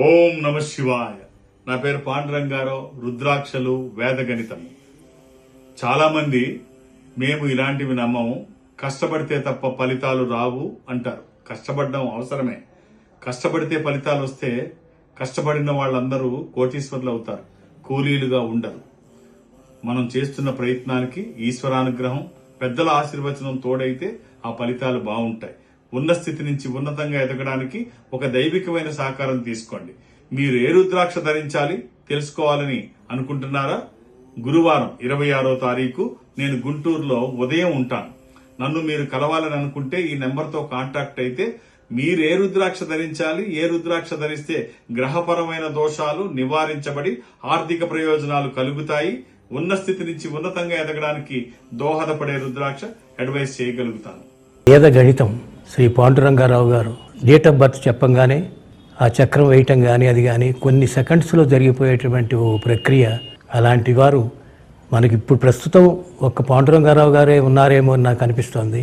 ఓం నమ శివాయ. నా పేరు పాండురంగారావు. రుద్రాక్షలు, వేదగణితం. చాలామంది మేము ఇలాంటివి నమ్మము, కష్టపడితే తప్ప ఫలితాలు రావు అంటారు. కష్టపడడం అవసరమే. కష్టపడితే ఫలితాలు వస్తే కష్టపడిన వాళ్ళందరూ కోటీశ్వరులు అవుతారు, కూలీలుగా ఉండరు. మనం చేస్తున్న ప్రయత్నానికి ఈశ్వరానుగ్రహం, పెద్దల ఆశీర్వచనం తోడైతే ఆ ఫలితాలు బాగుంటాయి. ఉన్న స్థితి నుంచి ఉన్నతంగా ఎదగడానికి ఒక దైవికమైన సహకారం తీసుకోండి. మీరు ఏ రుద్రాక్ష ధరించాలి తెలుసుకోవాలని అనుకుంటున్నారా? గురువారం 26వ తారీఖు నేను గుంటూరులో ఉదయం ఉంటాను. నన్ను మీరు కలవాలని అనుకుంటే ఈ నెంబర్తో కాంటాక్ట్ అయితే మీరు ఏ రుద్రాక్ష ధరించాలి, ఏ రుద్రాక్ష ధరిస్తే గ్రహపరమైన దోషాలు నివారించబడి ఆర్థిక ప్రయోజనాలు కలుగుతాయి, ఉన్న స్థితి నుంచి ఉన్నతంగా ఎదగడానికి దోహదపడే రుద్రాక్ష అడ్వైస్ చేయగలుగుతాను. వేద గణితం శ్రీ పాండురంగారావు గారు డేట్ ఆఫ్ బర్త్ చెప్పంగానే ఆ చక్రం వేయటం కానీ అది కానీ కొన్ని సెకండ్స్లో జరిగిపోయేటువంటి ఓ ప్రక్రియ. అలాంటి వారు మనకి ఇప్పుడు ప్రస్తుతం ఒక్క పాండురంగారావు గారే ఉన్నారేమో అని నాకు అనిపిస్తోంది.